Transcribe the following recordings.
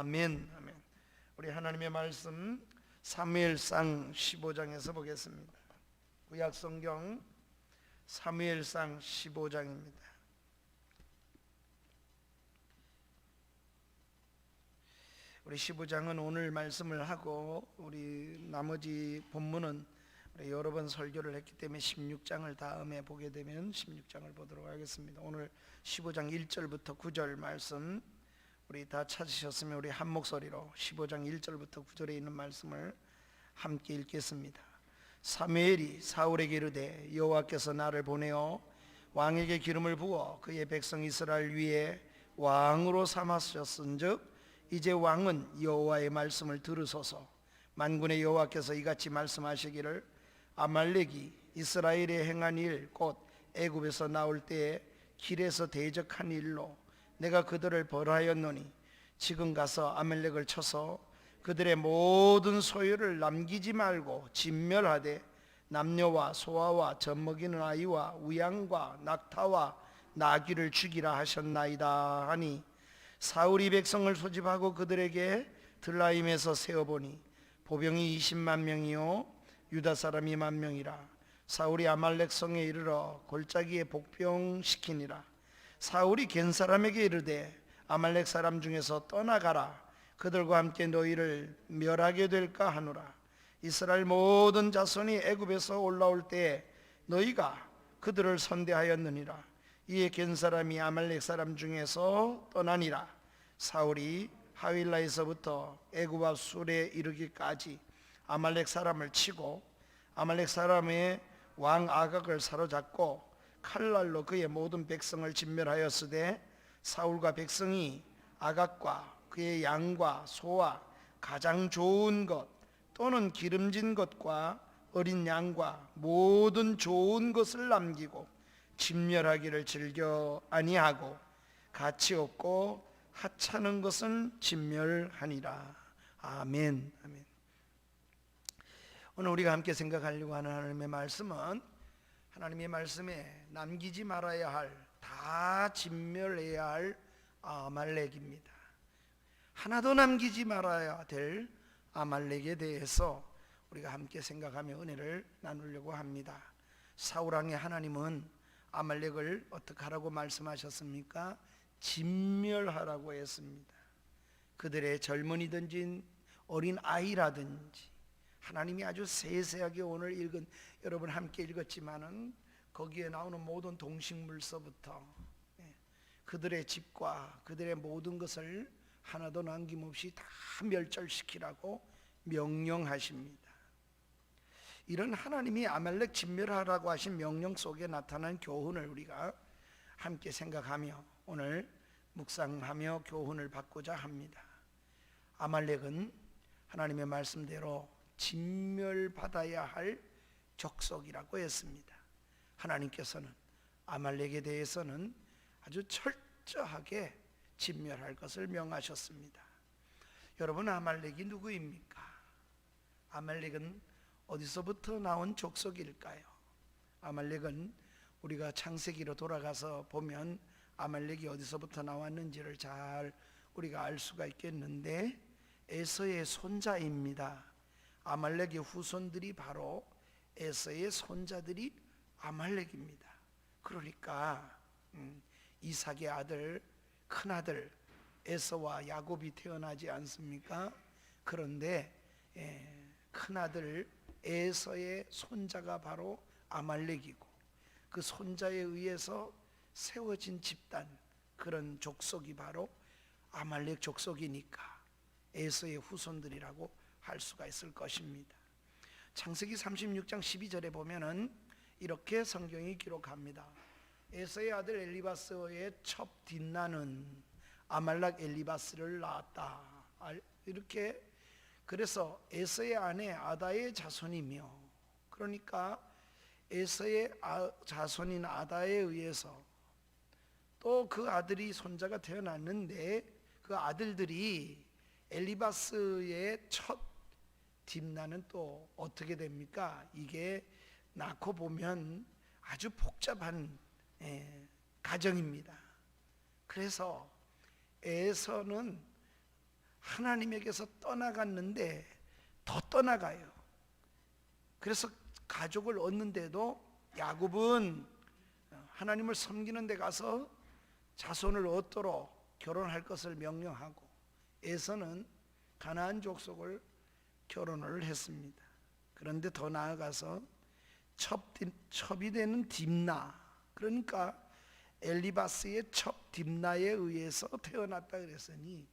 아멘. 아멘. 우리 하나님의 말씀 사무엘상 15장에서 보겠습니다. 구약 성경 사무엘상 15장입니다. 우리 15장은 오늘 말씀을 하고 우리 나머지 본문은 우리 여러 번 설교를 했기 때문에 16장을 다음에 보게 되면 16장을 보도록 하겠습니다. 오늘 15장 1절부터 9절 말씀 우리 다 찾으셨으면 우리 한 목소리로 15장 1절부터 9절에 있는 말씀을 함께 읽겠습니다. 사무엘이 사울에게 이르되 여호와께서 나를 보내어 왕에게 기름을 부어 그의 백성 이스라엘 위에 왕으로 삼으셨은즉 이제 왕은 여호와의 말씀을 들으소서. 만군의 여호와께서 이같이 말씀하시기를 아말렉이 이스라엘에 행한 일 곧 애굽에서 나올 때에 길에서 대적한 일로 내가 그들을 벌하였노니 지금 가서 아말렉을 쳐서 그들의 모든 소유를 남기지 말고 진멸하되 남녀와 소아와 젖먹이는 아이와 우양과 낙타와 나귀를 죽이라 하셨나이다 하니 사울이 백성을 소집하고 그들에게 들라임에서 세어보니 보병이 20만 명이요 유다 사람이 1만 명이라. 사울이 아말렉 성에 이르러 골짜기에 복병시키니라. 사울이 겐 사람에게 이르되 아말렉 사람 중에서 떠나가라. 그들과 함께 너희를 멸하게 될까 하노라. 이스라엘 모든 자손이 애굽에서 올라올 때에 너희가 그들을 선대하였느니라. 이에 겐 사람이 아말렉 사람 중에서 떠나니라. 사울이 하윌라에서부터 애굽 앞 술에 이르기까지 아말렉 사람을 치고 아말렉 사람의 왕 아각을 사로잡고 칼날로 그의 모든 백성을 진멸하였으되 사울과 백성이 아각과 그의 양과 소와 가장 좋은 것 또는 기름진 것과 어린 양과 모든 좋은 것을 남기고 진멸하기를 즐겨 아니하고 가치 없고 하찮은 것은 진멸하니라. 아멘. 아멘. 오늘 우리가 함께 생각하려고 하는 하나님의 말씀은 하나님의 말씀에 남기지 말아야 할, 다 진멸해야 할 아말렉입니다. 하나도 남기지 말아야 될 아말렉에 대해서 우리가 함께 생각하며 은혜를 나누려고 합니다. 사울왕의 하나님은 아말렉을 어떻게 하라고 말씀하셨습니까? 진멸하라고 했습니다. 그들의 젊은이든지 어린 아이라든지 하나님이 아주 세세하게 오늘 읽은, 여러분 함께 읽었지만은 거기에 나오는 모든 동식물서부터 그들의 집과 그들의 모든 것을 하나도 남김없이 다 멸절시키라고 명령하십니다. 이런 하나님이 아말렉 진멸하라고 하신 명령 속에 나타난 교훈을 우리가 함께 생각하며 오늘 묵상하며 교훈을 받고자 합니다. 아말렉은 하나님의 말씀대로 진멸받아야 할 족속이라고 했습니다. 하나님께서는 아말렉에 대해서는 아주 철저하게 진멸할 것을 명하셨습니다. 여러분, 아말렉이 누구입니까? 아말렉은 어디서부터 나온 족속일까요? 아말렉은 우리가 창세기로 돌아가서 보면 아말렉이 어디서부터 나왔는지를 잘 우리가 알 수가 있겠는데 에서의 손자입니다. 아말렉의 후손들이 바로 에서의 손자들이 아말렉입니다. 그러니까 이삭의 아들, 큰아들 에서와 야곱이 태어나지 않습니까? 그런데 큰아들 에서의 손자가 바로 아말렉이고 그 손자에 의해서 세워진 집단, 그런 족속이 바로 아말렉 족속이니까 에서의 후손들이라고 할 수가 있을 것입니다. 창세기 36장 12절에 보면은 이렇게 성경이 기록합니다. 에서의 아들 엘리바스의 첩 딘나는 아말렉 엘리바스를 낳았다. 이렇게, 그래서 에서의 아내 아다의 자손이며, 그러니까 에서의 자손인 아다에 의해서 또 그 아들이 손자가 태어났는데 그 아들들이 엘리바스의 첫 딥나는 또 어떻게 됩니까? 이게 낳고 보면 아주 복잡한 가정입니다. 그래서 에서는 하나님에게서 떠나갔는데 더 떠나가요. 그래서 가족을 얻는데도 야곱은 하나님을 섬기는 데 가서 자손을 얻도록 결혼할 것을 명령하고, 에서는 가나안 족속을 결혼을 했습니다. 그런데 더 나아가서 첩이 되는 딥나, 그러니까 엘리바스의 첩 딥나에 의해서 태어났다 그랬으니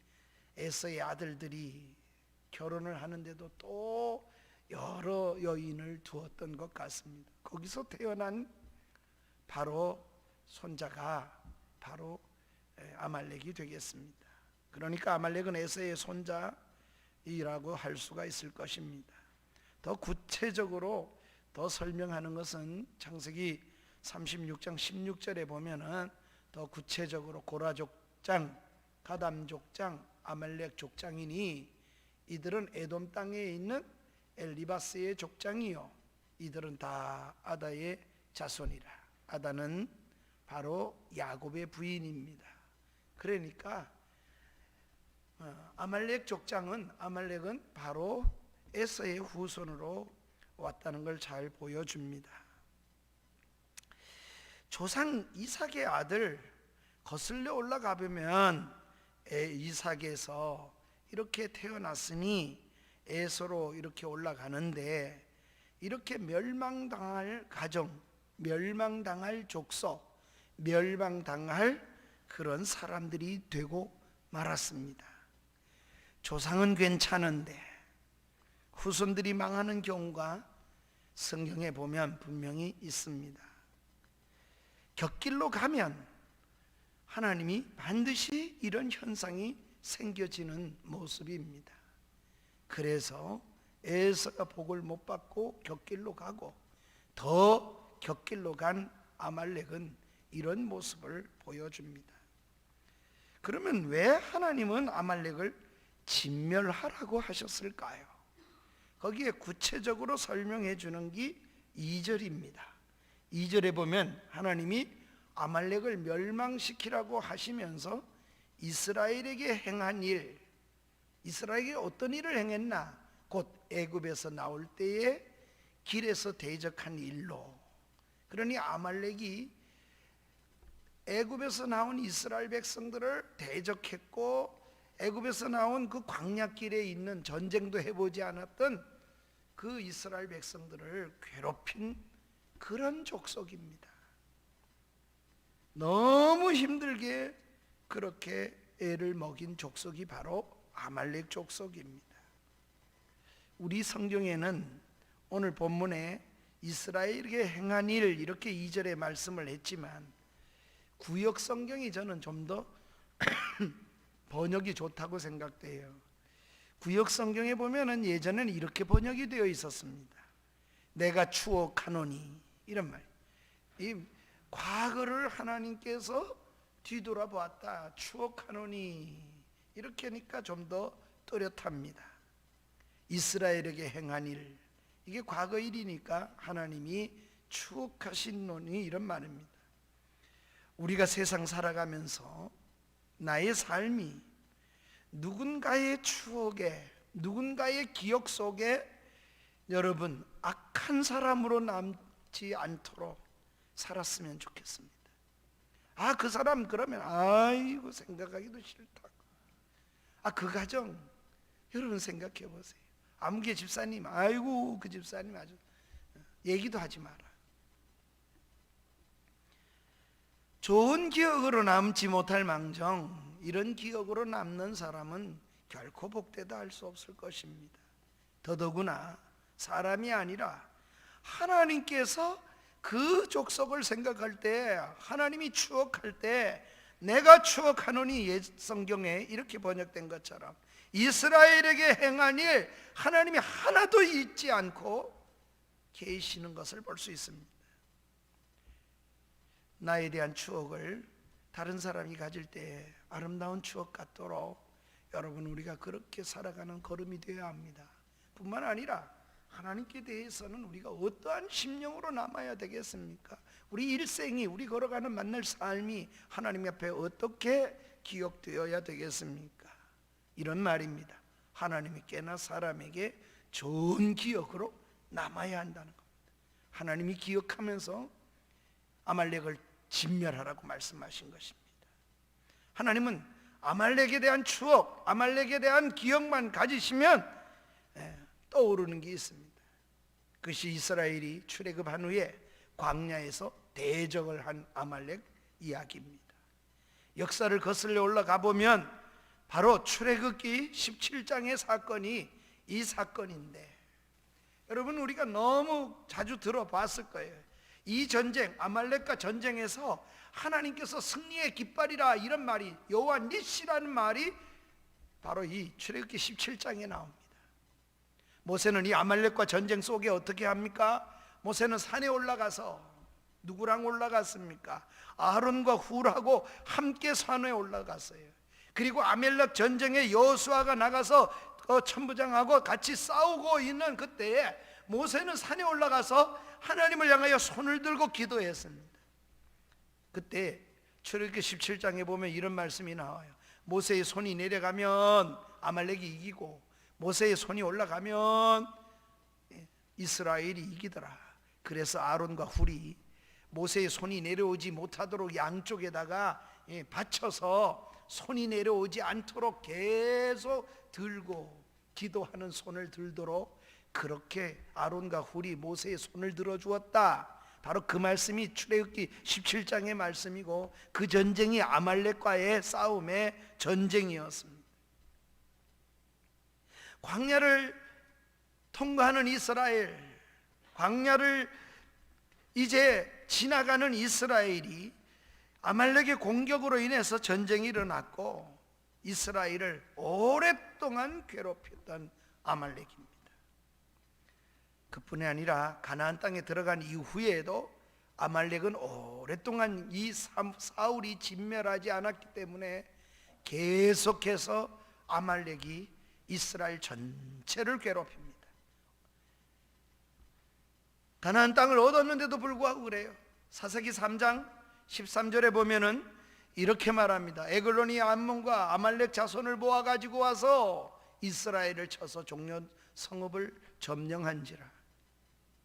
에서의 아들들이 결혼을 하는데도 또 여러 여인을 두었던 것 같습니다. 거기서 태어난 바로 손자가 바로 아말렉이 되겠습니다. 그러니까 아말렉은 에서의 손자이라고 할 수가 있을 것입니다. 더 구체적으로 더 설명하는 것은 창세기 36장 16절에 보면은 더 구체적으로 고라 족장, 가담 족장, 아말렉 족장이니 이들은 에돔 땅에 있는 엘리바스의 족장이요 이들은 다 아다의 자손이라. 아다는 바로 야곱의 부인입니다. 그러니까 아말렉 족장은, 아말렉은 바로 에서의 후손으로 왔다는 걸 잘 보여줍니다. 조상 이삭의 아들 거슬려 올라가 보면 이삭에서 이렇게 태어났으니 에서로 이렇게 올라가는데, 이렇게 멸망당할 가정, 멸망당할 족속, 멸망당할 그런 사람들이 되고 말았습니다. 조상은 괜찮은데 후손들이 망하는 경우가 성경에 보면 분명히 있습니다. 곁길로 가면 하나님이 반드시 이런 현상이 생겨지는 모습입니다. 그래서 에서가 복을 못 받고 곁길로 가고, 더 곁길로 간 아말렉은 이런 모습을 보여줍니다. 그러면 왜 하나님은 아말렉을 진멸하라고 하셨을까요? 거기에 구체적으로 설명해 주는 게 2절입니다. 2절에 보면 하나님이 아말렉을 멸망시키라고 하시면서 이스라엘에게 행한 일, 이스라엘이 어떤 일을 행했나? 곧 애굽에서 나올 때에 길에서 대적한 일로. 그러니 아말렉이 애굽에서 나온 이스라엘 백성들을 대적했고, 애굽에서 나온 그 광야길에 있는, 전쟁도 해보지 않았던 그 이스라엘 백성들을 괴롭힌 그런 족속입니다. 너무 힘들게 그렇게 애를 먹인 족속이 바로 아말렉 족속입니다. 우리 성경에는 오늘 본문에 이스라엘에게 행한 일, 이렇게 2절에 말씀을 했지만 구역 성경이 저는 좀 더 번역이 좋다고 생각돼요. 구역 성경에 보면은 예전에는 이렇게 번역이 되어 있었습니다. 내가 추억하노니, 이런 말. 이 과거를 하나님께서 뒤돌아보았다, 추억하노니, 이렇게 하니까 좀 더 또렷합니다. 이스라엘에게 행한 일, 이게 과거 일이니까 하나님이 추억하신 노니, 이런 말입니다. 우리가 세상 살아가면서 나의 삶이 누군가의 추억에, 누군가의 기억 속에 여러분 악한 사람으로 남지 않도록 살았으면 좋겠습니다. 아, 그 사람 그러면 아이고 생각하기도 싫다고. 아, 그 가정 여러분 생각해 보세요. 아무개 집사님, 아이고 그 집사님 아주 얘기도 하지 마라. 좋은 기억으로 남지 못할 망정, 이런 기억으로 남는 사람은 결코 복되다 할 수 없을 것입니다. 더더구나 사람이 아니라 하나님께서 그 족속을 생각할 때, 하나님이 추억할 때, 내가 추억하노니, 옛 성경에 이렇게 번역된 것처럼 이스라엘에게 행한 일 하나님이 하나도 잊지 않고 계시는 것을 볼 수 있습니다. 나에 대한 추억을 다른 사람이 가질 때 아름다운 추억 같도록 여러분 우리가 그렇게 살아가는 걸음이 되어야 합니다. 뿐만 아니라 하나님께 대해서는 우리가 어떠한 심령으로 남아야 되겠습니까? 우리 일생이, 우리 걸어가는 만날 삶이 하나님 앞에 어떻게 기억되어야 되겠습니까? 이런 말입니다. 하나님이 꽤나 사람에게 좋은 기억으로 남아야 한다는 겁니다. 하나님이 기억하면서 아말렉을 진멸하라고 말씀하신 것입니다. 하나님은 아말렉에 대한 추억, 아말렉에 대한 기억만 가지시면 떠오르는 게 있습니다. 그것이 이스라엘이 출애굽한 후에 광야에서 대적을 한 아말렉 이야기입니다. 역사를 거슬러 올라가 보면 바로 출애굽기 17장의 사건이 이 사건인데, 여러분 우리가 너무 자주 들어봤을 거예요. 이 전쟁, 아말렉과 전쟁에서 하나님께서 승리의 깃발이라, 이런 말이, 여호와 니시라는 말이 바로 이 출애굽기 17장에 나옵니다. 모세는 이 아말렉과 전쟁 속에 어떻게 합니까? 모세는 산에 올라가서 누구랑 올라갔습니까? 아론과 훌하고 함께 산에 올라갔어요. 그리고 아말렉 전쟁에 여호수아가 나가서 천부장하고 같이 싸우고 있는 그때에 모세는 산에 올라가서 하나님을 향하여 손을 들고 기도했습니다. 그때 출애굽기 17장에 보면 이런 말씀이 나와요. 모세의 손이 내려가면 아말렉이 이기고 모세의 손이 올라가면 이스라엘이 이기더라. 그래서 아론과 훌이 모세의 손이 내려오지 못하도록 양쪽에다가 받쳐서 손이 내려오지 않도록 계속 들고 기도하는 손을 들도록 그렇게 아론과 훌이 모세의 손을 들어주었다. 바로 그 말씀이 출애굽기 17장의 말씀이고, 그 전쟁이 아말렉과의 싸움의 전쟁이었습니다. 광야를 통과하는 이스라엘, 광야를 이제 지나가는 이스라엘이 아말렉의 공격으로 인해서 전쟁이 일어났고 이스라엘을 오랫동안 괴롭혔던 아말렉입니다. 그뿐이 아니라 가나안 땅에 들어간 이후에도 아말렉은 오랫동안 이 사울이 진멸하지 않았기 때문에 계속해서 아말렉이 이스라엘 전체를 괴롭힙니다. 가나안 땅을 얻었는데도 불구하고 그래요. 사사기 3장 13절에 보면은 이렇게 말합니다. 에글론이 암몬과 아말렉 자손을 모아가지고 와서 이스라엘을 쳐서 종려 성읍을 점령한지라.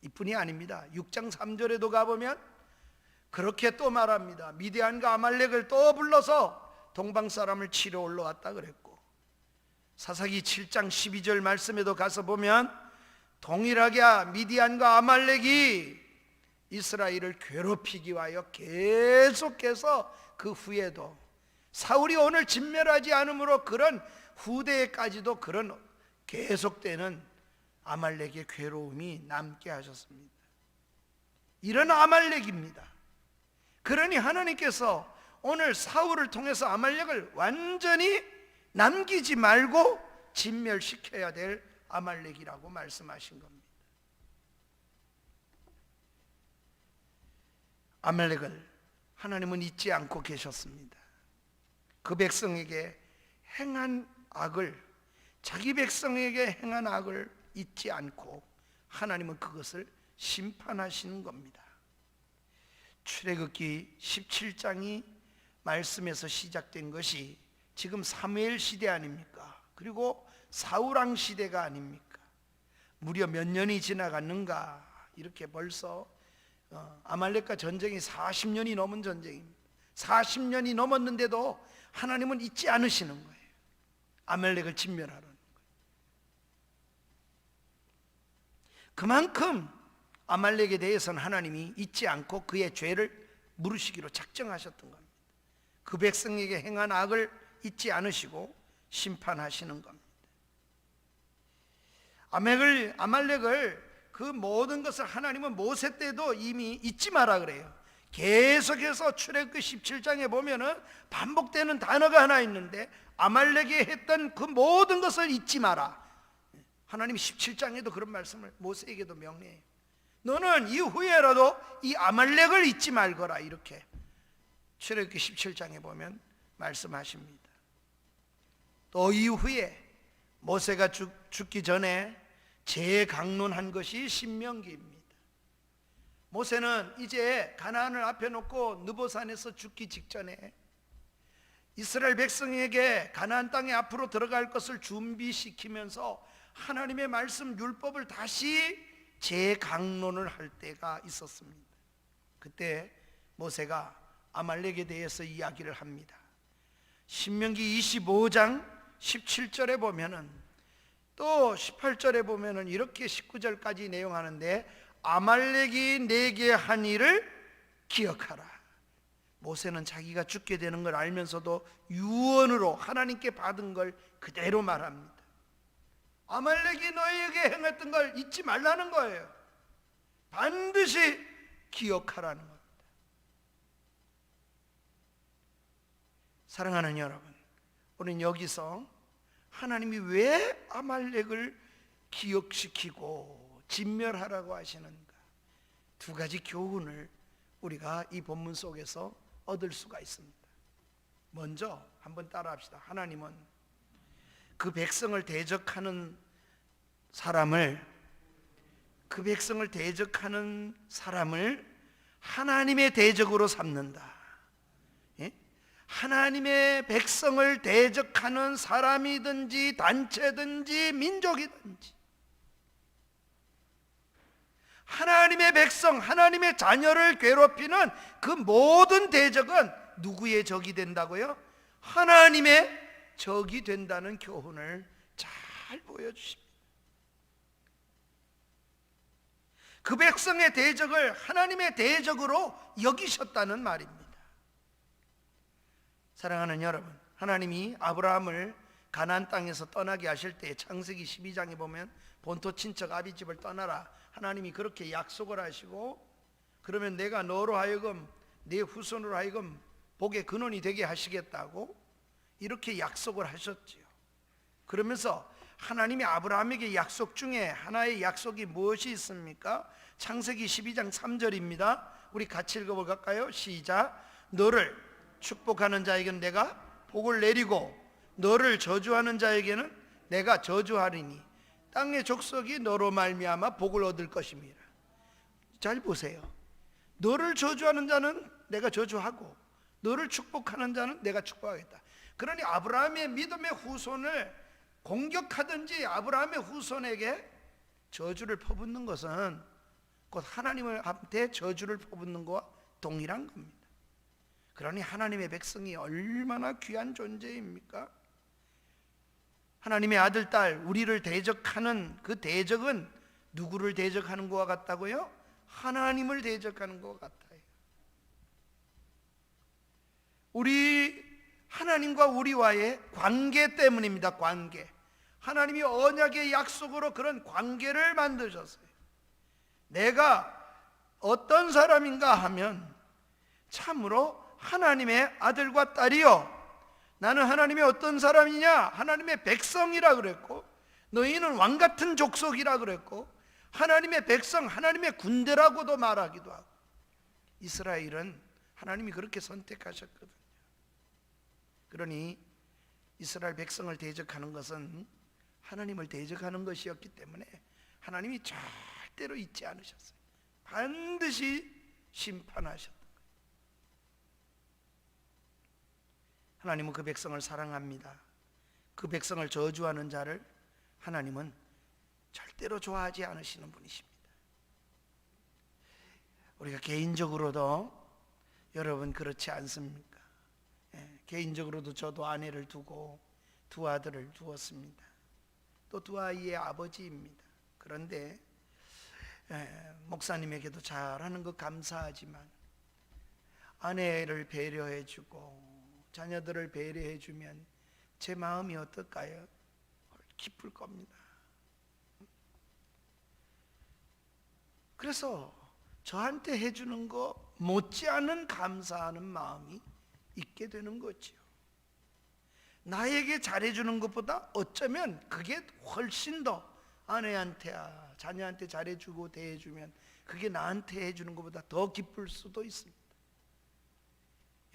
이뿐이 아닙니다. 6장 3절에도 가보면 그렇게 또 말합니다. 미디안과 아말렉을 또 불러서 동방 사람을 치러 올라왔다 그랬고, 사사기 7장 12절 말씀에도 가서 보면 동일하게 미디안과 아말렉이 이스라엘을 괴롭히기 위하여 계속해서 그 후에도 사울이 오늘 진멸하지 않으므로 그런 후대에까지도 그런 계속되는 아말렉의 괴로움이 남게 하셨습니다. 이런 아말렉입니다. 그러니 하나님께서 오늘 사울을 통해서 아말렉을 완전히 남기지 말고 진멸시켜야 될 아말렉이라고 말씀하신 겁니다. 아말렉을 하나님은 잊지 않고 계셨습니다. 그 백성에게 행한 악을, 자기 백성에게 행한 악을 잊지 않고 하나님은 그것을 심판하시는 겁니다. 출애굽기 17장이 말씀에서 시작된 것이 지금 사무엘 시대 아닙니까? 그리고 사울왕 시대가 아닙니까? 무려 몇 년이 지나갔는가? 이렇게 벌써 아말렉과 전쟁이 40년이 넘은 전쟁입니다. 40년이 넘었는데도 하나님은 잊지 않으시는 거예요. 아말렉을 진멸하라는 거예요. 그만큼 아말렉에 대해서는 하나님이 잊지 않고 그의 죄를 물으시기로 작정하셨던 겁니다. 그 백성에게 행한 악을 잊지 않으시고 심판하시는 겁니다. 아말렉을 그 모든 것을 하나님은 모세 때도 이미 잊지 마라 그래요. 계속해서 출애굽기 17장에 보면은 반복되는 단어가 하나 있는데, 아말렉이 했던 그 모든 것을 잊지 마라. 하나님 17장에도 그런 말씀을 모세에게도 명해요. 너는 이후에라도 이 아말렉을 잊지 말거라, 이렇게 출애굽기 17장에 보면 말씀하십니다. 또 이후에 모세가 죽기 전에 재강론한 것이 신명기입니다. 모세는 이제 가나안을 앞에 놓고 느보산에서 죽기 직전에 이스라엘 백성에게 가나안 땅에 앞으로 들어갈 것을 준비시키면서 하나님의 말씀 율법을 다시 재강론을 할 때가 있었습니다. 그때 모세가 아말렉에 대해서 이야기를 합니다. 신명기 25장 17절에 보면은, 또 18절에 보면은 이렇게 19절까지 내용하는데, 아말렉이 내게 한 일을 기억하라. 모세는 자기가 죽게 되는 걸 알면서도 유언으로 하나님께 받은 걸 그대로 말합니다. 아말렉이 너희에게 행했던 걸 잊지 말라는 거예요. 반드시 기억하라는 겁니다. 사랑하는 여러분, 우리는 여기서 하나님이 왜 아말렉을 기억시키고 진멸하라고 하시는가, 두 가지 교훈을 우리가 이 본문 속에서 얻을 수가 있습니다. 먼저 한번 따라합시다. 하나님은 그 백성을 대적하는 사람을 하나님의 대적으로 삼는다. 예? 하나님의 백성을 대적하는 사람이든지 단체든지 민족이든지, 하나님의 백성, 하나님의 자녀를 괴롭히는 그 모든 대적은 누구의 적이 된다고요? 하나님의 적이 된다는 교훈을 잘 보여주십니다. 그 백성의 대적을 하나님의 대적으로 여기셨다는 말입니다. 사랑하는 여러분, 하나님이 아브라함을 가나안 땅에서 떠나게 하실 때 창세기 12장에 보면 본토 친척 아비집을 떠나라, 하나님이 그렇게 약속을 하시고, 그러면 내가 너로 하여금 네 후손으로 하여금 복의 근원이 되게 하시겠다고 이렇게 약속을 하셨지요. 그러면서 하나님이 아브라함에게 약속 중에 하나의 약속이 무엇이 있습니까? 창세기 12장 3절입니다. 우리 같이 읽어볼까요? 시작. 너를 축복하는 자에게는 내가 복을 내리고 너를 저주하는 자에게는 내가 저주하리니 땅의 족속이 너로 말미암아 복을 얻을 것임이라. 잘 보세요. 너를 저주하는 자는 내가 저주하고 너를 축복하는 자는 내가 축복하겠다. 그러니 아브라함의 믿음의 후손을 공격하든지 아브라함의 후손에게 저주를 퍼붓는 것은 곧 하나님한테 저주를 퍼붓는 것과 동일한 겁니다. 그러니 하나님의 백성이 얼마나 귀한 존재입니까? 하나님의 아들, 딸, 우리를 대적하는 그 대적은 누구를 대적하는 것과 같다고요? 하나님을 대적하는 것 같아요. 우리 하나님과 우리와의 관계 때문입니다. 관계. 하나님이 언약의 약속으로 그런 관계를 만드셨어요. 내가 어떤 사람인가 하면 참으로 하나님의 아들과 딸이요, 나는 하나님의 어떤 사람이냐? 하나님의 백성이라 그랬고, 너희는 왕같은 족속이라 그랬고, 하나님의 백성, 하나님의 군대라고도 말하기도 하고, 이스라엘은 하나님이 그렇게 선택하셨거든요. 그러니 이스라엘 백성을 대적하는 것은 하나님을 대적하는 것이었기 때문에 하나님이 절대로 잊지 않으셨어요. 반드시 심판하셨다. 하나님은 그 백성을 사랑합니다. 그 백성을 저주하는 자를 하나님은 절대로 좋아하지 않으시는 분이십니다. 우리가 개인적으로도 여러분 그렇지 않습니까? 개인적으로도 저도 아내를 두고 두 아들을 두었습니다. 또 두 아이의 아버지입니다. 그런데 목사님에게도 잘하는 것 감사하지만 아내를 배려해주고 자녀들을 배려해주면 제 마음이 어떨까요? 기쁠 겁니다. 그래서 저한테 해주는 거 못지않은 감사하는 마음이 있게 되는 거지요. 나에게 잘해주는 것보다 어쩌면 그게 훨씬 더 아내한테 자녀한테 잘해주고 대해주면 그게 나한테 해주는 것보다 더 기쁠 수도 있습니다.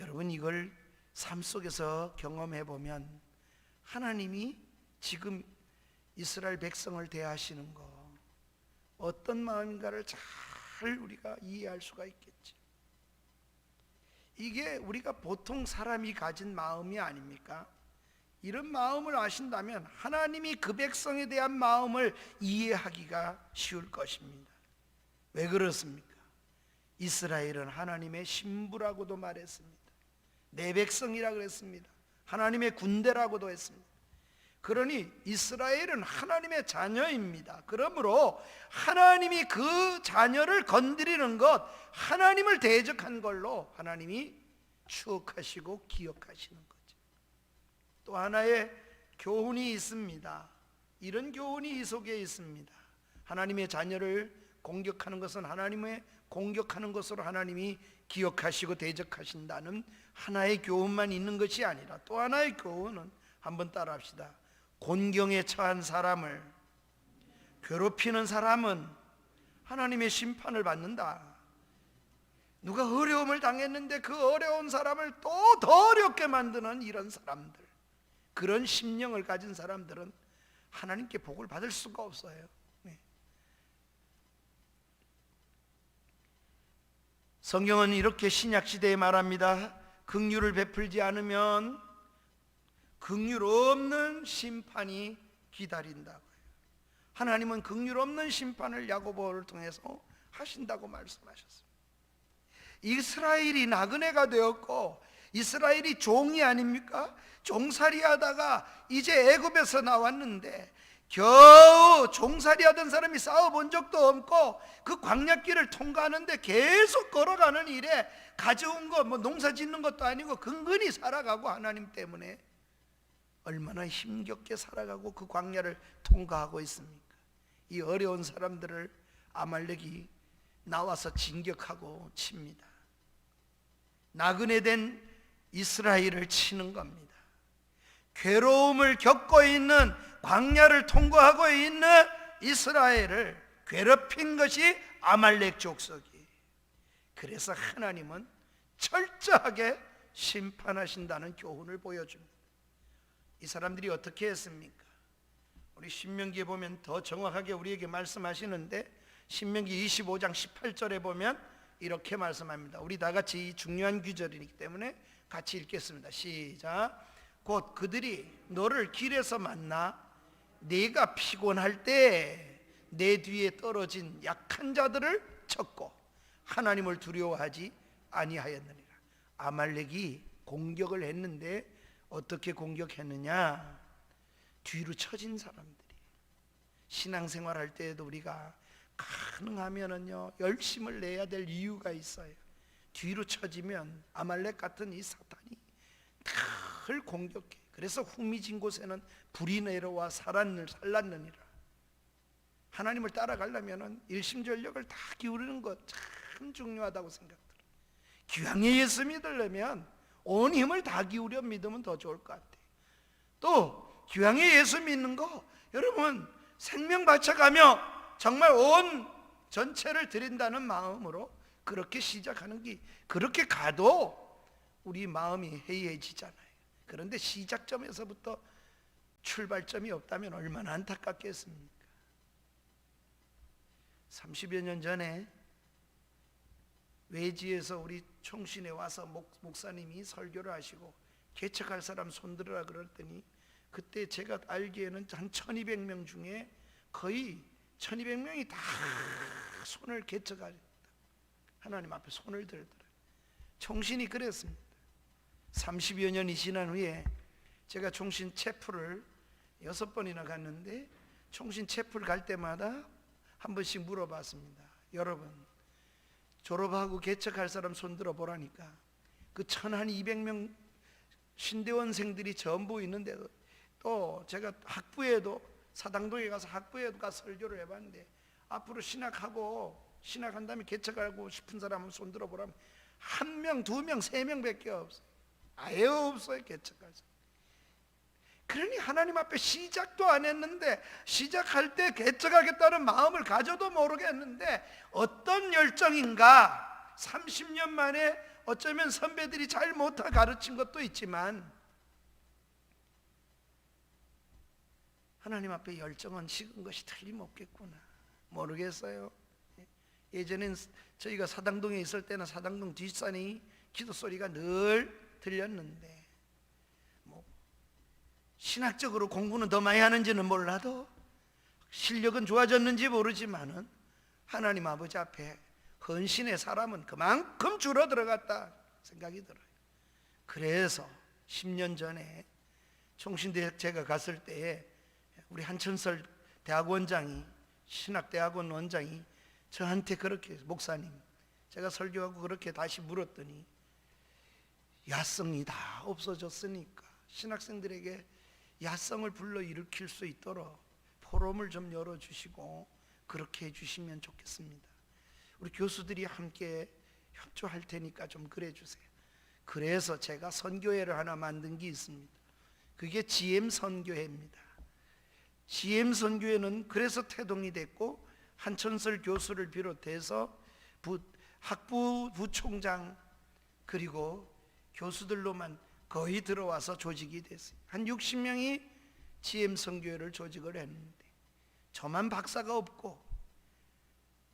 여러분, 이걸 삶 속에서 경험해 보면 하나님이 지금 이스라엘 백성을 대하시는 거 어떤 마음인가를 잘 우리가 이해할 수가 있겠죠. 이게 우리가 보통 사람이 가진 마음이 아닙니까? 이런 마음을 아신다면 하나님이 그 백성에 대한 마음을 이해하기가 쉬울 것입니다. 왜 그렇습니까? 이스라엘은 하나님의 신부라고도 말했습니다. 내 백성이라 그랬습니다. 하나님의 군대라고도 했습니다. 그러니 이스라엘은 하나님의 자녀입니다. 그러므로 하나님이 그 자녀를 건드리는 것, 하나님을 대적한 걸로 하나님이 추억하시고 기억하시는 거죠. 또 하나의 교훈이 있습니다. 이런 교훈이 이 속에 있습니다. 하나님의 자녀를 공격하는 것은 하나님의 공격하는 것으로 하나님이 기억하시고 대적하신다는 하나의 교훈만 있는 것이 아니라 또 하나의 교훈은 한번 따라합시다. 곤경에 처한 사람을 괴롭히는 사람은 하나님의 심판을 받는다. 누가 어려움을 당했는데 그 어려운 사람을 또 더 어렵게 만드는 이런 사람들, 그런 심령을 가진 사람들은 하나님께 복을 받을 수가 없어요. 성경은 이렇게 신약시대에 말합니다. 긍휼을 베풀지 않으면 긍휼 없는 심판이 기다린다고요. 하나님은 긍휼 없는 심판을 야고보를 통해서 하신다고 말씀하셨습니다. 이스라엘이 나그네가 되었고 이스라엘이 종이 아닙니까? 종살이 하다가 이제 애굽에서 나왔는데 겨우 종살이 하던 사람이 싸워본 적도 없고 그 광야길을 통과하는데 계속 걸어가는 일에 가져온 거 농사 짓는 것도 아니고 근근히 살아가고 하나님 때문에 얼마나 힘겹게 살아가고 그 광야를 통과하고 있습니까? 이 어려운 사람들을 아말렉이 나와서 진격하고 칩니다. 나그네 된 이스라엘을 치는 겁니다. 괴로움을 겪고 있는 광야를 통과하고 있는 이스라엘을 괴롭힌 것이 아말렉 족속이. 그래서 하나님은 철저하게 심판하신다는 교훈을 보여줍니다. 이 사람들이 어떻게 했습니까? 우리 신명기에 보면 더 정확하게 우리에게 말씀하시는데 신명기 25장 18절에 보면 이렇게 말씀합니다. 우리 다 같이 이 중요한 구절이기 때문에 같이 읽겠습니다. 시작. 곧 그들이 너를 길에서 만나 네가 피곤할 때 내 뒤에 떨어진 약한 자들을 쳤고 하나님을 두려워하지 아니하였느니라. 아말렉이 공격을 했는데 어떻게 공격했느냐? 뒤로 처진 사람들이. 신앙생활할 때에도 우리가 가능하면은요 열심을 내야 될 이유가 있어요. 뒤로 처지면 아말렉 같은 이 사탄이 늘 공격해. 그래서 후미진 곳에는 불이 내려와 살랐느니라. 하나님을 따라가려면 일심전력을 다 기울이는 것 참 중요하다고 생각들어요. 기왕에 예수 믿으려면 온 힘을 다 기울여 믿으면 더 좋을 것 같아요. 또 기왕에 예수 믿는 거 여러분 생명 바쳐가며 정말 온 전체를 드린다는 마음으로 그렇게 시작하는 게, 그렇게 가도 우리 마음이 해이해지잖아요. 그런데 시작점에서부터 출발점이 없다면 얼마나 안타깝겠습니까? 30여 년 전에 외지에서 우리 총신에 와서 목사님이 설교를 하시고 개척할 사람 손들으라 그랬더니 그때 제가 알기에는 한 1200명 중에 거의 1200명이 다 손을 개척하셨다. 하나님 앞에 손을 들더라. 총신이 그랬습니다. 30여 년이 지난 후에 제가 총신 체프를 6번이나 갔는데 총신 체프를 갈 때마다 한 번씩 물어봤습니다. 여러분 졸업하고 개척할 사람 손들어 보라니까 그 1200명 신대원생들이 전부 있는데도 또 제가 학부에도 사당동에 가서 학부에도 가서 설교를 해봤는데 앞으로 신학한 다음에 개척하고 싶은 사람은 손들어 보라면 1명, 2명, 3명 밖에 없어요. 아예 없어요. 개척할 사람. 그러니 하나님 앞에 시작도 안 했는데 시작할 때 개척하겠다는 마음을 가져도 모르겠는데 어떤 열정인가. 30년 만에 어쩌면 선배들이 잘 못하 가르친 것도 있지만 하나님 앞에 열정은 식은 것이 틀림없겠구나. 모르겠어요. 예전엔 저희가 사당동에 있을 때는 사당동 뒷산이 기도 소리가 늘 들렸는데 뭐 신학적으로 공부는 더 많이 하는지는 몰라도 실력은 좋아졌는지 모르지만은 하나님 아버지 앞에 헌신의 사람은 그만큼 줄어들어갔다 생각이 들어요. 그래서 10년 전에 총신대 제가 갔을 때에 우리 한천설 대학원장이, 신학대학원 원장이 저한테 그렇게, 목사님, 제가 설교하고 그렇게 다시 물었더니 야성이 다 없어졌으니까 신학생들에게 야성을 불러일으킬 수 있도록 포럼을 좀 열어주시고 그렇게 해주시면 좋겠습니다. 우리 교수들이 함께 협조할 테니까 좀 그래 주세요. 그래서 제가 선교회를 하나 만든 게 있습니다. 그게 GM 선교회입니다. GM 선교회는 그래서 태동이 됐고 한천설 교수를 비롯해서 학부 부총장 그리고 교수들로만 거의 들어와서 조직이 됐어요. 한 60명이 GM 선교회를 조직을 했는데 저만 박사가 없고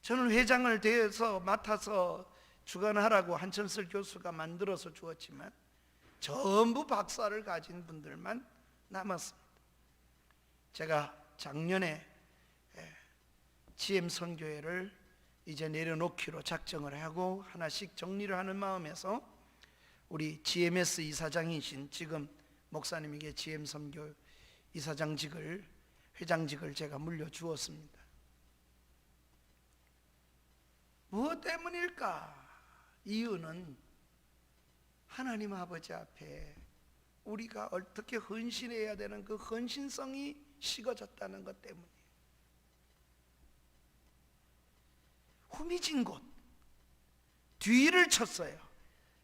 저는 회장을 대해서 맡아서 주관하라고 한천설 교수가 만들어서 주었지만 전부 박사를 가진 분들만 남았습니다. 제가 작년에 GM 선교회를 이제 내려놓기로 작정을 하고 하나씩 정리를 하는 마음에서 우리 GMS 이사장이신 지금 목사님에게 GM 선교 이사장직을, 회장직을 제가 물려주었습니다. 무엇 때문일까? 이유는 하나님 아버지 앞에 우리가 어떻게 헌신해야 되는 그 헌신성이 식어졌다는 것 때문이에요. 후미진 곳, 뒤를 쳤어요.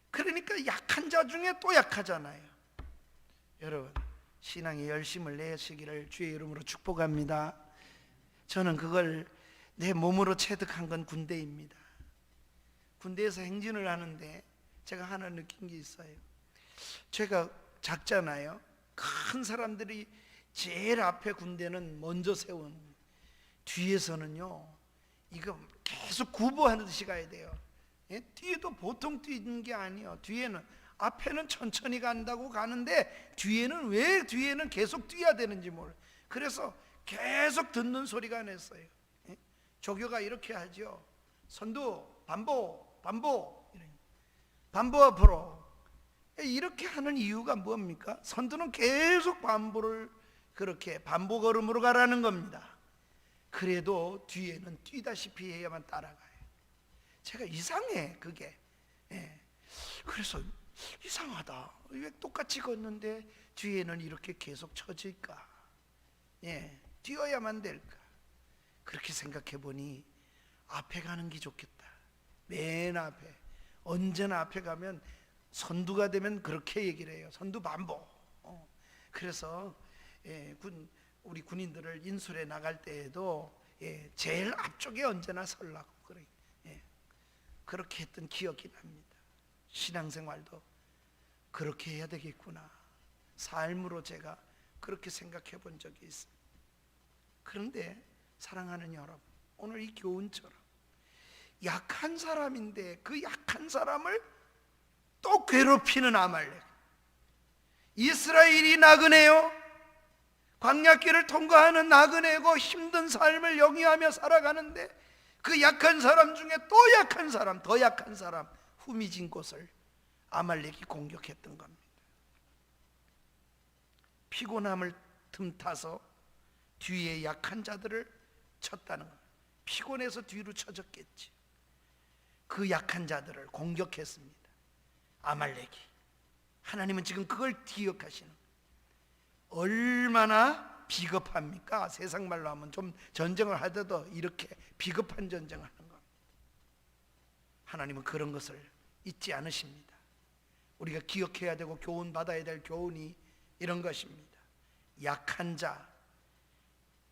그러니까 약한 자 중에 또 약하잖아요. 여러분, 신앙에 열심을 내시기를 주의 이름으로 축복합니다. 저는 그걸 내 몸으로 체득한 건 군대입니다. 군대에서 행진을 하는데 제가 하나 느낀 게 있어요. 제가 작잖아요. 큰 사람들이 제일 앞에 군대는 먼저 세운, 뒤에서는요 이거 계속 구보하듯이 가야 돼요. 뒤에도 보통 뛰는 게 아니에요. 뒤에는, 앞에는 천천히 간다고 가는데 뒤에는 왜 뒤에는 계속 뛰어야 되는지 몰라요. 그래서 계속 듣는 소리가 냈어요. 조교가 이렇게 하죠. 선두 반보 반보, 반보 앞으로. 이렇게 하는 이유가 뭡니까? 선두는 계속 반보를, 그렇게 반보 걸음으로 가라는 겁니다. 그래도 뒤에는 뛰다시피 해야만 따라가요. 제가 이상해 그게. 그래서 이상하다. 왜 똑같이 걷는데 뒤에는 이렇게 계속 처질까? 뛰어야만 될까? 그렇게 생각해 보니 앞에 가는 게 좋겠다. 맨 앞에, 언제나 앞에 가면, 선두가 되면 그렇게 얘기를 해요. 선두 반보. 그래서 우리 군인들을 인술에 나갈 때에도 제일 앞쪽에 언제나 서려고 그래요. 그렇게 했던 기억이 납니다. 신앙생활도 그렇게 해야 되겠구나. 삶으로 제가 그렇게 생각해 본 적이 있어요. 그런데 사랑하는 여러분, 오늘 이 교훈처럼 약한 사람인데 그 약한 사람을 또 괴롭히는 아말렉. 이스라엘이 나그네요. 광야길을 통과하는 나그네고 힘든 삶을 영위하며 살아가는데 그 약한 사람 중에 또 약한 사람, 더 약한 사람, 후미진 곳을 아말렉이 공격했던 겁니다. 피곤함을 틈타서 뒤에 약한 자들을 쳤다는 겁니다. 피곤해서 뒤로 쳐졌겠지. 그 약한 자들을 공격했습니다. 아말렉이. 하나님은 지금 그걸 기억하시는 거예요. 얼마나 비겁합니까? 세상 말로 하면 좀 전쟁을 하더라도 이렇게 비겁한 전쟁을 하는 겁니다. 하나님은 그런 것을 잊지 않으십니다. 우리가 기억해야 되고 교훈받아야 될 교훈이 이런 것입니다. 약한 자,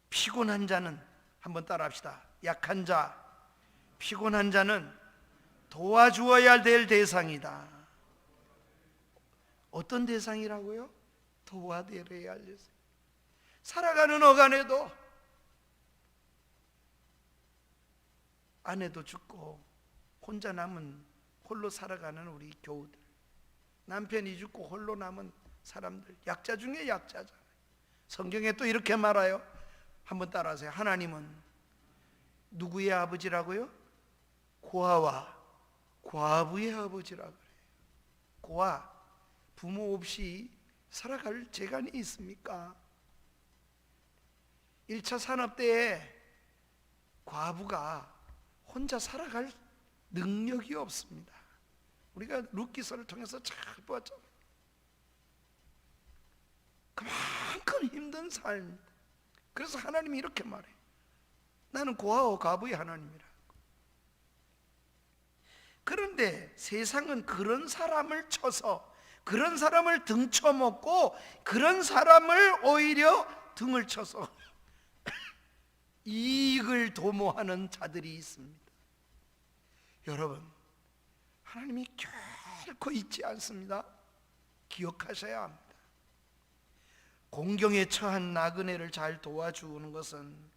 피곤한 자는, 한번 따라 합시다. 약한 자, 피곤한 자는 도와주어야 될 대상이다. 어떤 대상이라고요? 도와드려야 할 대상. 살아가는 어간에도 아내도 죽고 혼자 남은 홀로 살아가는 우리 교우들, 남편이 죽고 홀로 남은 사람들, 약자 중에 약자잖아요. 성경에 또 이렇게 말해요. 한번 따라하세요. 하나님은 누구의 아버지라고요? 고아와 과부의 아버지라 그래요. 고아, 부모 없이 살아갈 재간이 있습니까? 1차 산업때에 과부가 혼자 살아갈 능력이 없습니다. 우리가 룻기서를 통해서 잘 보았잖아요. 그만큼 힘든 삶. 그래서 하나님이 이렇게 말해요. 나는 고아와 과부의 하나님이라. 그런데 세상은 그런 사람을 쳐서, 그런 사람을 등쳐먹고, 그런 사람을 오히려 등을 쳐서 이익을 도모하는 자들이 있습니다. 여러분, 하나님이 결코 잊지 않습니다. 기억하셔야 합니다. 공경에 처한 나그네를 잘 도와주는 것은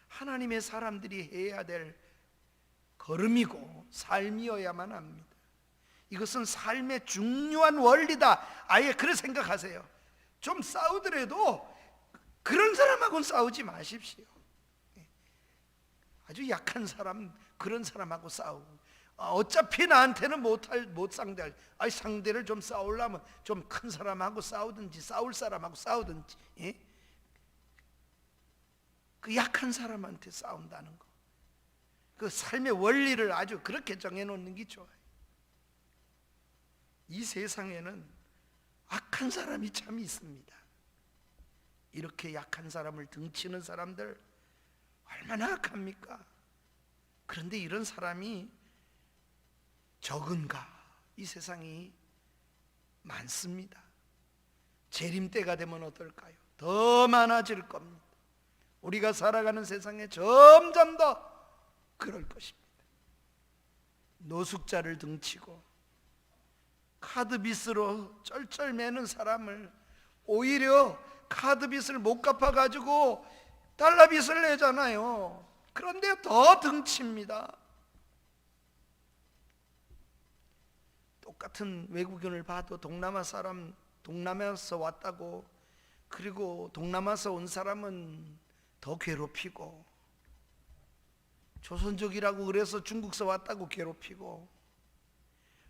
하나님의 사람들이 해야 될 걸음이고 삶이어야만 합니다. 이것은 삶의 중요한 원리다. 아예 그렇게 생각하세요. 좀 싸우더라도 그런 사람하고는 싸우지 마십시오. 아주 약한 사람, 그런 사람하고 싸우고, 어차피 나한테는 못 상대할, 상대를 좀 싸우려면 좀 큰 사람하고 싸우든지, 싸울 사람하고 싸우든지, 예? 그 약한 사람한테 싸운다는 거, 그 삶의 원리를 아주 그렇게 정해놓는 게 좋아요. 이 세상에는 악한 사람이 참 있습니다. 이렇게 약한 사람을 등치는 사람들 얼마나 악합니까? 그런데 이런 사람이 적은가? 이 세상이 많습니다. 재림 때가 되면 어떨까요? 더 많아질 겁니다. 우리가 살아가는 세상에 점점 더 그럴 것입니다. 노숙자를 등치고 카드빚으로 쩔쩔매는 사람을 오히려 카드빚을 못 갚아가지고 달러빚을 내잖아요. 그런데 더 등칩니다. 똑같은 외국인을 봐도 동남아 사람, 동남아에서 왔다고, 그리고 동남아에서 온 사람은 더 괴롭히고, 조선족이라고 그래서 중국에서 왔다고 괴롭히고,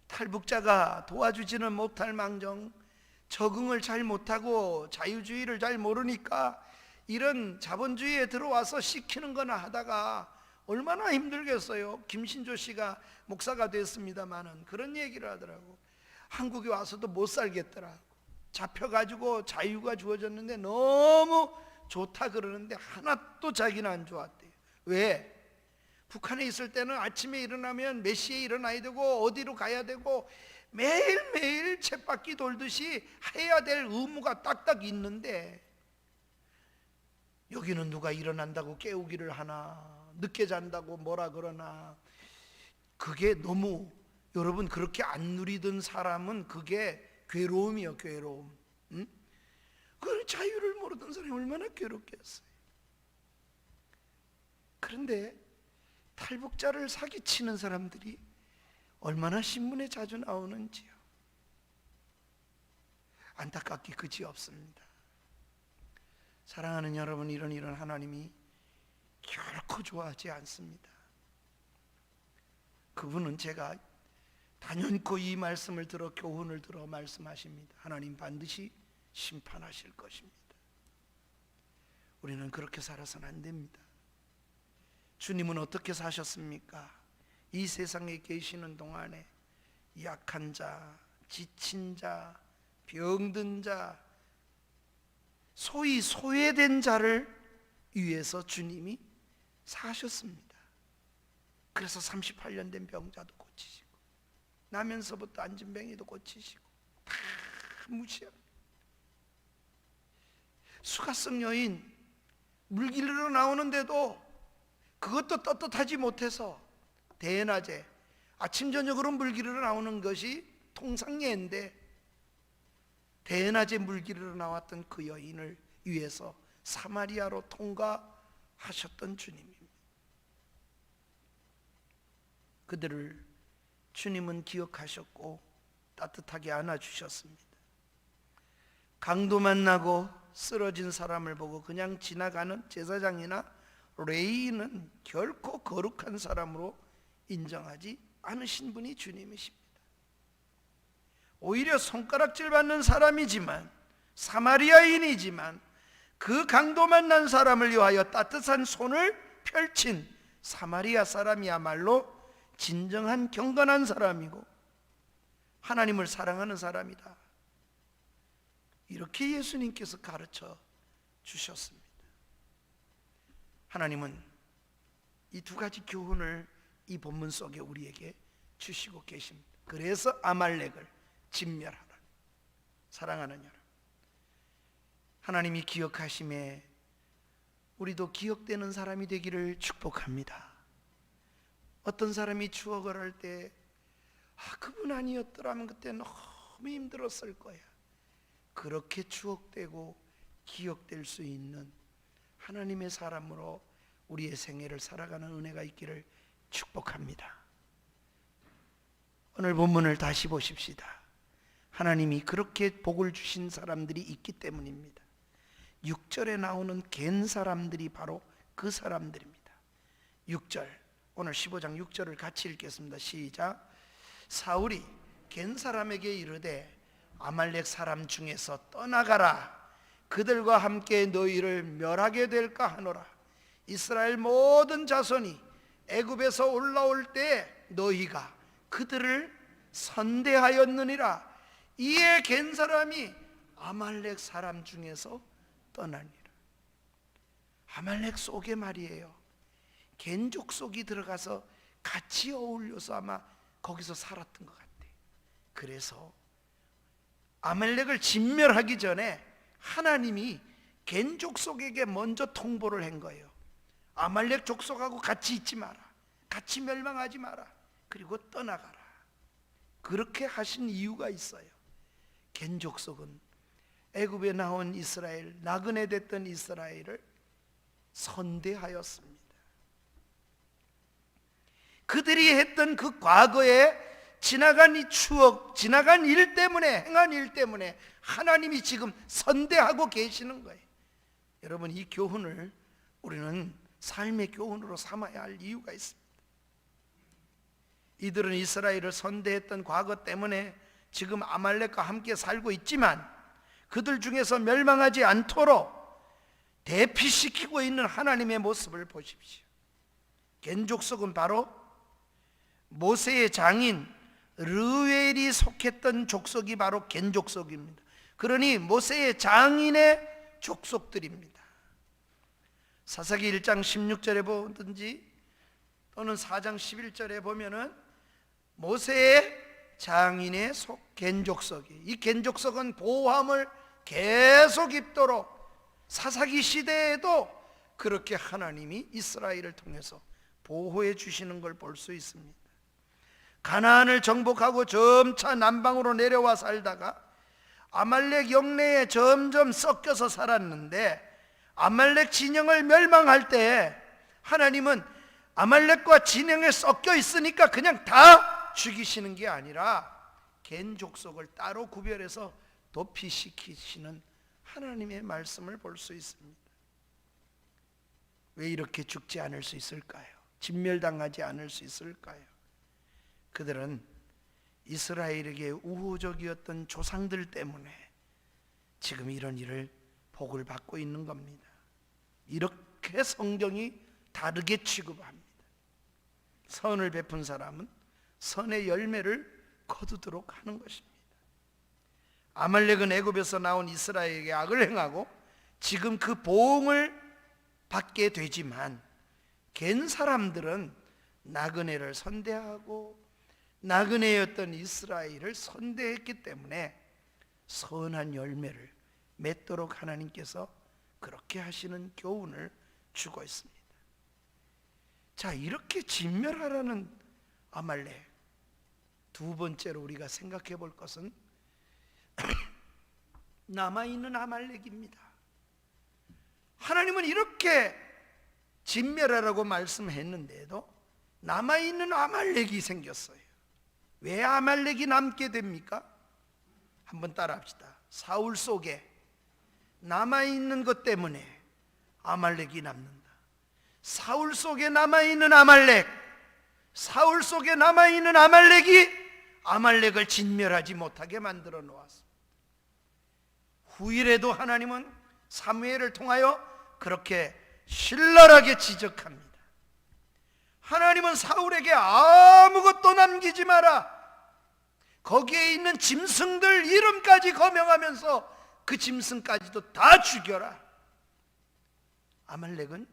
탈북자가 도와주지는 못할 망정 적응을 잘 못하고 자유주의를 잘 모르니까 이런 자본주의에 들어와서 시키는 거나 하다가 얼마나 힘들겠어요. 김신조 씨가 목사가 됐습니다마는 그런 얘기를 하더라고. 한국에 와서도 못 살겠더라고. 잡혀가지고 자유가 주어졌는데 너무 좋다 그러는데 하나도 자기는 안 좋았대요. 왜? 북한에 있을 때는 아침에 일어나면 몇 시에 일어나야 되고 어디로 가야 되고 매일매일 쳇바퀴 돌듯이 해야 될 의무가 딱딱 있는데, 여기는 누가 일어난다고 깨우기를 하나, 늦게 잔다고 뭐라 그러나, 그게 너무, 여러분 그렇게 안 누리던 사람은 그게 괴로움이요, 괴로움. 응? 그 자유를 모르던 사람이 얼마나 괴롭겠어요. 그런데 탈북자를 사기치는 사람들이 얼마나 신문에 자주 나오는지요. 안타깝게 그지 없습니다. 사랑하는 여러분, 이런 하나님이 결코 좋아하지 않습니다. 그분은, 제가 단연코 이 말씀을 들어, 교훈을 들어 말씀하십니다. 하나님 반드시 심판하실 것입니다. 우리는 그렇게 살아서는 안 됩니다. 주님은 어떻게 사셨습니까? 이 세상에 계시는 동안에 약한 자, 지친 자, 병든 자, 소위 소외된 자를 위해서 주님이 사셨습니다. 그래서 38년 된 병자도 고치시고, 나면서부터 안진뱅이도 고치시고, 다 무시합니다. 수가성 여인 물 길러 나오는데도 그것도 떳떳하지 못해서 대낮에 아침 저녁으로 물 길러 나오는 것이 통상예인데, 대낮에 물 길러 나왔던 그 여인을 위해서 사마리아로 통과하셨던 주님입니다. 그들을 주님은 기억하셨고 따뜻하게 안아주셨습니다. 강도 만나고 쓰러진 사람을 보고 그냥 지나가는 제사장이나 레위인은 결코 거룩한 사람으로 인정하지 않으신 분이 주님이십니다. 오히려 손가락질 받는 사람이지만, 사마리아인이지만, 그 강도 만난 사람을 위하여 따뜻한 손을 펼친 사마리아 사람이야말로 진정한 경건한 사람이고 하나님을 사랑하는 사람이다. 이렇게 예수님께서 가르쳐 주셨습니다. 하나님은 이 두 가지 교훈을 이 본문 속에 우리에게 주시고 계십니다. 그래서 아말렉을 진멸하라. 사랑하는 여러분, 하나님이 기억하심에 우리도 기억되는 사람이 되기를 축복합니다. 어떤 사람이 추억을 할 때 그분 아니었더라면 그때 너무 힘들었을 거야, 그렇게 추억되고 기억될 수 있는 하나님의 사람으로 우리의 생애를 살아가는 은혜가 있기를 축복합니다. 오늘 본문을 다시 보십시다. 하나님이 그렇게 복을 주신 사람들이 있기 때문입니다. 6절에 나오는 갠 사람들이 바로 그 사람들입니다. 6절, 오늘 15장 6절을 같이 읽겠습니다. 시작. 사울이 갠 사람에게 이르되 아말렉 사람 중에서 떠나가라. 그들과 함께 너희를 멸하게 될까 하노라. 이스라엘 모든 자손이 애굽에서 올라올 때 너희가 그들을 선대하였느니라. 이에 갠 사람이 아말렉 사람 중에서 떠나니라. 아말렉 속에 말이에요, 갠 족속이 들어가서 같이 어울려서 아마 거기서 살았던 것 같아요. 그래서 아말렉을 진멸하기 전에 하나님이 갠 족속에게 먼저 통보를 한 거예요. 아말렉 족속하고 같이 있지 마라, 같이 멸망하지 마라, 그리고 떠나가라. 그렇게 하신 이유가 있어요. 갠 족속은 애굽에 나온 이스라엘, 나그네 됐던 이스라엘을 선대하였습니다. 그들이 했던 그 과거에 지나간 이 추억, 지나간 일 때문에, 행한 일 때문에 하나님이 지금 선대하고 계시는 거예요. 여러분, 이 교훈을 우리는 삶의 교훈으로 삼아야 할 이유가 있습니다. 이들은 이스라엘을 선대했던 과거 때문에 지금 아말렉과 함께 살고 있지만 그들 중에서 멸망하지 않도록 대피시키고 있는 하나님의 모습을 보십시오. 갠 족속은 바로 모세의 장인 르웰이 속했던 족속이 바로 갠 족속입니다. 그러니 모세의 장인의 족속들입니다. 사사기 1장 16절에 보든지 또는 4장 11절에 보면은 모세의 장인의 갠 족속이, 이 갠 족속은 보호함을 계속 입도록 사사기 시대에도 그렇게 하나님이 이스라엘을 통해서 보호해 주시는 걸 볼 수 있습니다. 가나안을 정복하고 점차 남방으로 내려와 살다가 아말렉 영내에 점점 섞여서 살았는데 아말렉 진영을 멸망할 때 하나님은 아말렉과 진영에 섞여 있으니까 그냥 다 죽이시는 게 아니라 갠 족속을 따로 구별해서 도피시키시는 하나님의 말씀을 볼 수 있습니다. 왜 이렇게 죽지 않을 수 있을까요? 진멸당하지 않을 수 있을까요? 그들은 이스라엘에게 우호적이었던 조상들 때문에 지금 이런 일을 복을 받고 있는 겁니다. 이렇게 성경이 다르게 취급합니다. 선을 베푼 사람은 선의 열매를 거두도록 하는 것입니다. 아말렉은 애굽에서 나온 이스라엘에게 악을 행하고 지금 그 보응을 받게 되지만 갠 사람들은 나그네를 선대하고 나그네였던 이스라엘을 선대했기 때문에 선한 열매를 맺도록 하나님께서 그렇게 하시는 교훈을 주고 있습니다. 자, 이렇게 진멸하라는 아말렉, 두 번째로 우리가 생각해 볼 것은 남아있는 아말렉입니다. 하나님은 이렇게 진멸하라고 말씀했는데도 남아있는 아말렉이 생겼어요. 왜 아말렉이 남게 됩니까? 한번 따라합시다. 사울 속에 남아있는 것 때문에 아말렉이 남는다. 사울 속에 남아있는 아말렉, 사울 속에 남아있는 아말렉이 아말렉을 진멸하지 못하게 만들어 놓았습니다. 후일에도 하나님은 사무엘을 통하여 그렇게 신랄하게 지적합니다. 하나님은 사울에게 아무것도 남기지 마라, 거기에 있는 짐승들 이름까지 거명하면서 그 짐승까지도 다 죽여라. 아말렉은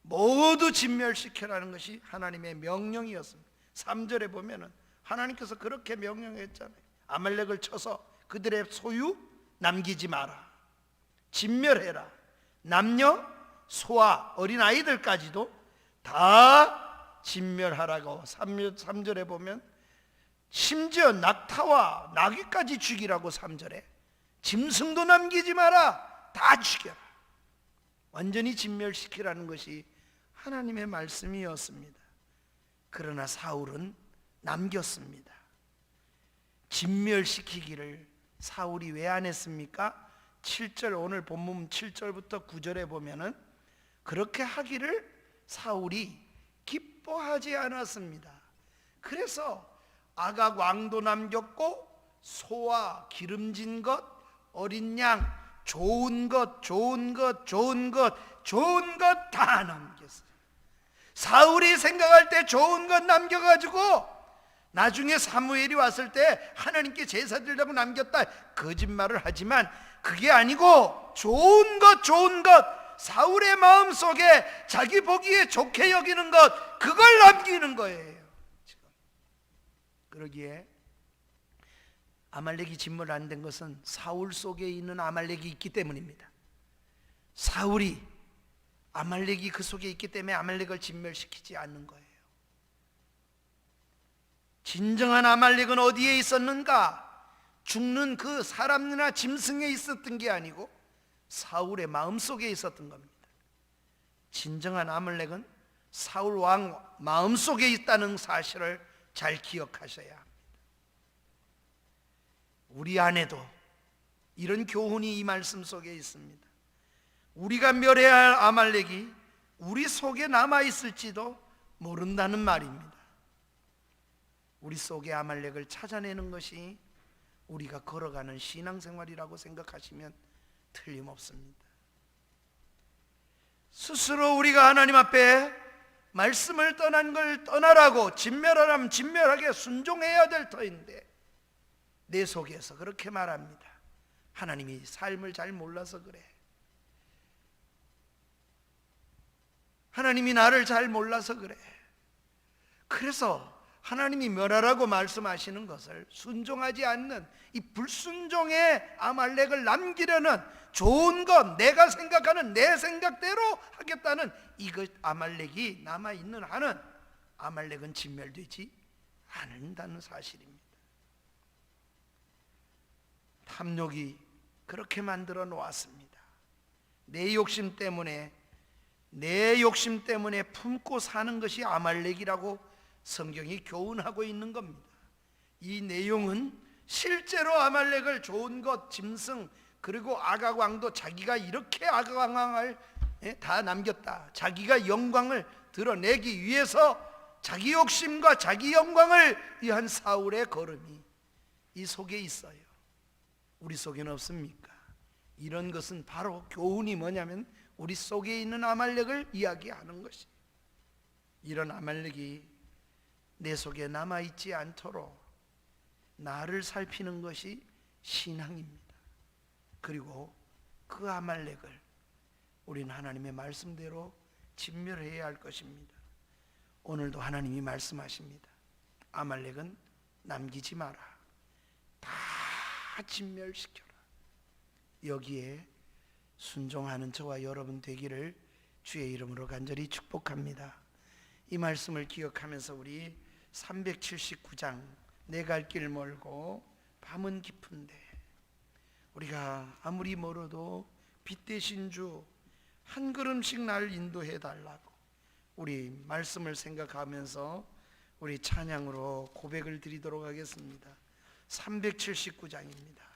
모두 진멸시켜라는 것이 하나님의 명령이었습니다. 3절에 보면은 하나님께서 그렇게 명령했잖아요. 아말렉을 쳐서 그들의 소유 남기지 마라, 진멸해라. 남녀, 소아, 어린아이들까지도 다 진멸하라고 3절에 보면 심지어 낙타와 나귀까지 죽이라고 3절에 짐승도 남기지 마라, 다 죽여라. 완전히 진멸시키라는 것이 하나님의 말씀이었습니다. 그러나 사울은 남겼습니다. 진멸시키기를 사울이 왜 안 했습니까? 7절, 오늘 본문 7절부터 9절에 보면은 그렇게 하기를 사울이 기뻐하지 않았습니다. 그래서 아각 왕도 남겼고 소와 기름진 것, 어린 양, 좋은 것 다 남겼어요. 사울이 생각할 때 좋은 것 남겨가지고 나중에 사무엘이 왔을 때 하나님께 제사 드리려고 남겼다 거짓말을 하지만 그게 아니고 좋은 것 사울의 마음속에 자기 보기에 좋게 여기는 것, 그걸 남기는 거예요. 지금. 그러기에 아말렉이 진멸 안 된 것은 사울 속에 있는 아말렉이 있기 때문입니다. 사울이 아말렉이 그 속에 있기 때문에 아말렉을 진멸시키지 않는 거예요. 진정한 아말렉은 어디에 있었는가? 죽는 그 사람이나 짐승에 있었던 게 아니고 사울의 마음속에 있었던 겁니다. 진정한 아말렉은 사울 왕 마음속에 있다는 사실을 잘 기억하셔야 합니다. 우리 안에도 이런 교훈이 이 말씀 속에 있습니다. 우리가 멸해야 할 아말렉이 우리 속에 남아있을지도 모른다는 말입니다. 우리 속의 아말렉을 찾아내는 것이 우리가 걸어가는 신앙생활이라고 생각하시면 틀림없습니다. 스스로 우리가 하나님 앞에 말씀을 떠난 걸 떠나라고, 진멸하라면 진멸하게 순종해야 될 터인데 내 속에서 그렇게 말합니다. 하나님이 삶을 잘 몰라서 그래, 하나님이 나를 잘 몰라서 그래. 그래서 하나님이 멸하라고 말씀하시는 것을 순종하지 않는 이 불순종의 아말렉을 남기려는 좋은 것, 내가 생각하는 내 생각대로 하겠다는 이것 아말렉이 남아있는 한은 아말렉은 진멸되지 않는다는 사실입니다. 탐욕이 그렇게 만들어 놓았습니다. 내 욕심 때문에 품고 사는 것이 아말렉이라고 성경이 교훈하고 있는 겁니다. 이 내용은 실제로 아말렉을 좋은 것, 짐승, 그리고 아각 왕도 자기가 이렇게 아각 왕을 다 남겼다, 자기가 영광을 드러내기 위해서 자기 욕심과 자기 영광을 위한 사울의 걸음이 이 속에 있어요. 우리 속에는 없습니까? 이런 것은 바로 교훈이 뭐냐면 우리 속에 있는 아말렉을 이야기하는 것이, 이런 아말렉이 내 속에 남아있지 않도록 나를 살피는 것이 신앙입니다. 그리고 그 아말렉을 우리는 하나님의 말씀대로 진멸해야 할 것입니다. 오늘도 하나님이 말씀하십니다. 아말렉은 남기지 마라, 다 진멸시켜라. 여기에 순종하는 저와 여러분 되기를 주의 이름으로 간절히 축복합니다. 이 말씀을 기억하면서 우리 379장 내 갈 길 멀고 밤은 깊은데, 우리가 아무리 멀어도 빛 대신 주 한 걸음씩 날 인도해 달라고 우리 말씀을 생각하면서 우리 찬양으로 고백을 드리도록 하겠습니다. 379장입니다.